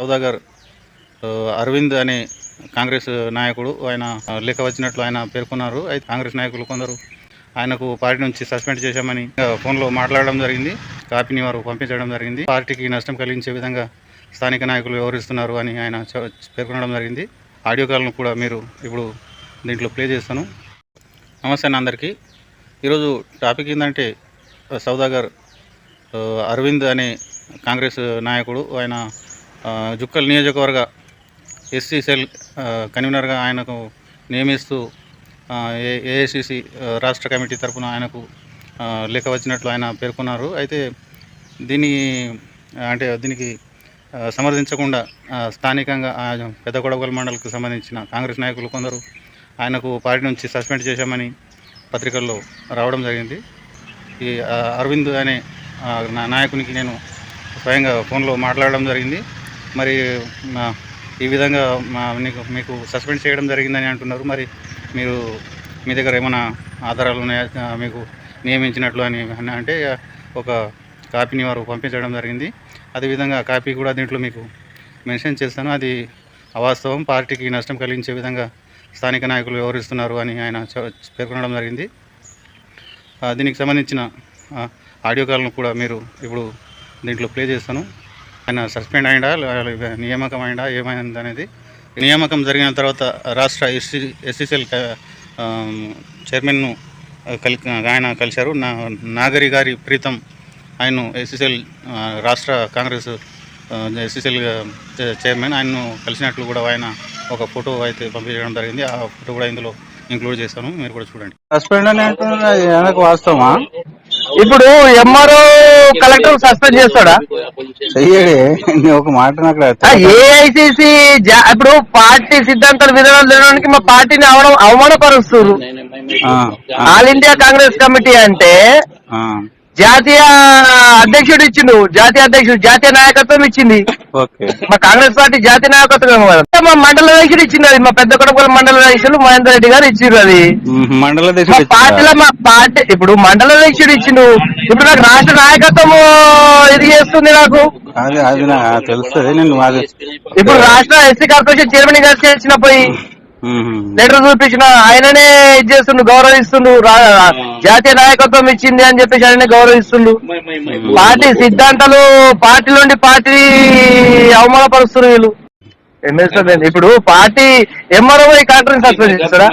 సౌదాగర్ అరవింద్ అనే కాంగ్రెస్ నాయకుడు ఆయన లేఖ వచ్చినట్లు ఆయన పేర్కొన్నారు. అయితే కాంగ్రెస్ నాయకులు కొందరు ఆయనకు పార్టీ నుంచి సస్పెండ్ చేశామని ఫోన్లో మాట్లాడడం జరిగింది. కాపీని వారు పంపించడం జరిగింది. పార్టీకి నష్టం కలిగించే విధంగా స్థానిక నాయకులు వ్యవహరిస్తున్నారు అని ఆయన పేర్కొనడం జరిగింది. ఆడియో కాల్ను కూడా మీరు ఇప్పుడు దీంట్లో ప్లే చేస్తాను. నమస్తే అన్న అందరికీ. ఈరోజు టాపిక్ ఏంటంటే సౌదాగర్ అరవింద్ అనే కాంగ్రెస్ నాయకుడు ఆయన జుక్కల్ నియోజకవర్గ ఎస్సీ సెల్ కన్వీనర్గా ఆయనకు నియమిస్తూ ఏఐసిసి రాష్ట్ర కమిటీ తరఫున ఆయనకు లేఖ వచ్చినట్లు ఆయన పేర్కొన్నారు. అయితే దీనికి సమర్థించకుండా స్థానికంగా పెద్దకొడగల్ మండలికి సంబంధించిన కాంగ్రెస్ నాయకులు కొందరు ఆయనకు పార్టీ నుంచి సస్పెండ్ చేశామని పత్రికల్లో రావడం జరిగింది. ఈ అరవింద్ అనే నాయకునికి నేను స్వయంగా ఫోన్లో మాట్లాడడం జరిగింది. మరి ఈ విధంగా మీకు సస్పెండ్ చేయడం జరిగిందని అంటున్నారు. మరి మీరు మీ దగ్గర ఏమైనా ఆధారాలు ఉన్నాయా మీకు నియమించినట్లు అని అంటే ఒక కాపీని వారు పంపించడం జరిగింది. అదేవిధంగా కాపీ కూడా దీంట్లో మీకు మెన్షన్ చేస్తాను. అది అవాస్తవం, పార్టీకి నష్టం కలిగించే విధంగా స్థానిక నాయకులు వ్యవహరిస్తున్నారు అని ఆయన పేర్కొనడం జరిగింది. దీనికి సంబంధించిన ఆడియో కాల్ను కూడా మీరు ఇప్పుడు దీంట్లో ప్లే చేస్తాను. ఆయన సస్పెండ్ అయిందా, నియామకం అయిందా, ఏమైంది అనేది. నియామకం జరిగిన తర్వాత రాష్ట్ర ఎస్సీసీఎల్ చైర్మన్ను ఆయన కలిశారు. నాగరి గారి ప్రీతం ఆయన ఎస్సీసీఎల్ రాష్ట్ర కాంగ్రెస్ ఎస్సీసీఎల్ చైర్మన్ ఆయన్ను కలిసినట్లు కూడా ఆయన ఒక ఫోటో అయితే పంపించడం జరిగింది. ఆ ఫోటో కూడా ఇందులో ఇంక్లూడ్ చేస్తాను, మీరు కూడా చూడండి. సస్పెండ్ అని అంటున్నారు, వాస్తవమా? ఇప్పుడు ఎంఆర్ఓ కలెక్టర్ సస్పెండ్ చేస్తాడా? చెయ్యడే ఒక మాట నాకు ఏఐసిసి ఇప్పుడు పార్టీ సిద్ధాంతాలు విధానాలు తినడానికి మా పార్టీని అవమానపరుస్తారు. ఆల్ ఇండియా కాంగ్రెస్ కమిటీ అంటే జాతీయ అధ్యక్షుడు ఇచ్చిండు, జాతీయ నాయకత్వం ఇచ్చింది. మా కాంగ్రెస్ పార్టీ జాతీయ నాయకత్వం కదా. మా మండల అధ్యక్షుడు ఇచ్చింది, అది మా పెద్ద కొడపల్లి మండల అధ్యక్షులు మహేందర్ రెడ్డి గారు ఇచ్చిండ్రు. అది మా పార్టీలో మా పార్టీ ఇప్పుడు మండల అధ్యక్షుడు ఇచ్చిండు. ఇప్పుడు నాకు రాష్ట్ర నాయకత్వం ఇది చేస్తుంది. నాకు తెలుస్తుంది. ఇప్పుడు రాష్ట్ర ఎస్సీ కార్పొరేషన్ చైర్మన్ గారు చేసినప్పుడు లెటర్ చూపించిన ఆయననే ఇది చేస్తుండు, గౌరవిస్తుండు. జాతీయ నాయకత్వం ఇచ్చింది అని చెప్పేసి ఆయననే గౌరవిస్తుండు. పార్టీ సిద్ధాంతాలు పార్టీ నుండి పార్టీ అవమానపరుస్తున్నారు వీళ్ళు. ఇప్పుడు పార్టీ ఎంఆర్ఓ ఈ కాంట్రాక్ట్ సస్పెండ్ చేస్తారా?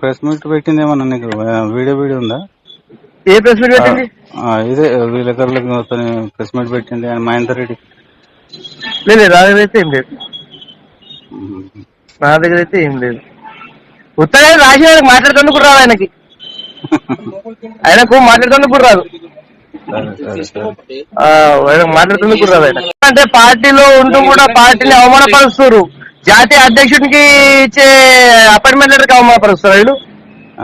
ప్రెస్ మీట్ పెట్టింది ఏమన్నా నీకు వీడియో ఉందా? ఏ ప్రెస్ మీట్ పెట్టింది? ఇదే విలేకరులకు ప్రెస్ మీట్ పెట్టింది ఆయన మహేందర్ రెడ్డి. లేదు, రాగైతే ఏం లేదు, నా దగ్గర అయితే ఏం లేదు. ఉత్తరాయణ రాసి మాట్లాడుతున్న కూడా రాదు ఆయనకు మాట్లాడుతున్న కూడా రాదు, మాట్లాడుతున్న కూడా రాదు ఆయన. అంటే పార్టీలో ఉంటూ కూడా పార్టీని అవమానపరుస్తారు. జాతీయ అధ్యక్షుడికి ఇచ్చే అపాయింట్మెంట్ లెటర్కి అవమానపరుస్తారు వీళ్ళు,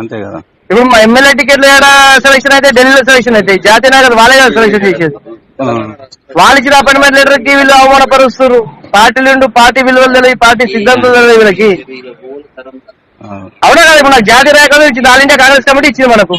అంతే కదా. ఇప్పుడు మా ఎమ్మెల్యే టికెట్లు ఏడా సెలక్షన్ అయితే ఢిల్లీలో సెలక్షన్ అయితే జాతీయ నాయకులు వాళ్ళే కదా సెలక్షన్ చేసేది. వాళ్ళు ఇచ్చిన అపాయింట్మెంట్ లెటర్ కి వీళ్ళు అవమానపరుస్తారు. పార్టీ విలువలు తెలియదు, పార్టీ సిద్ధాంతం తెలియదు వీళ్ళకి. అవునా కదా. ఇప్పుడు నాకు జాతీయ నాయకులు ఇచ్చింది, ఆల్ ఇండియా కాంగ్రెస్ కమిటీ ఇచ్చింది మనకు.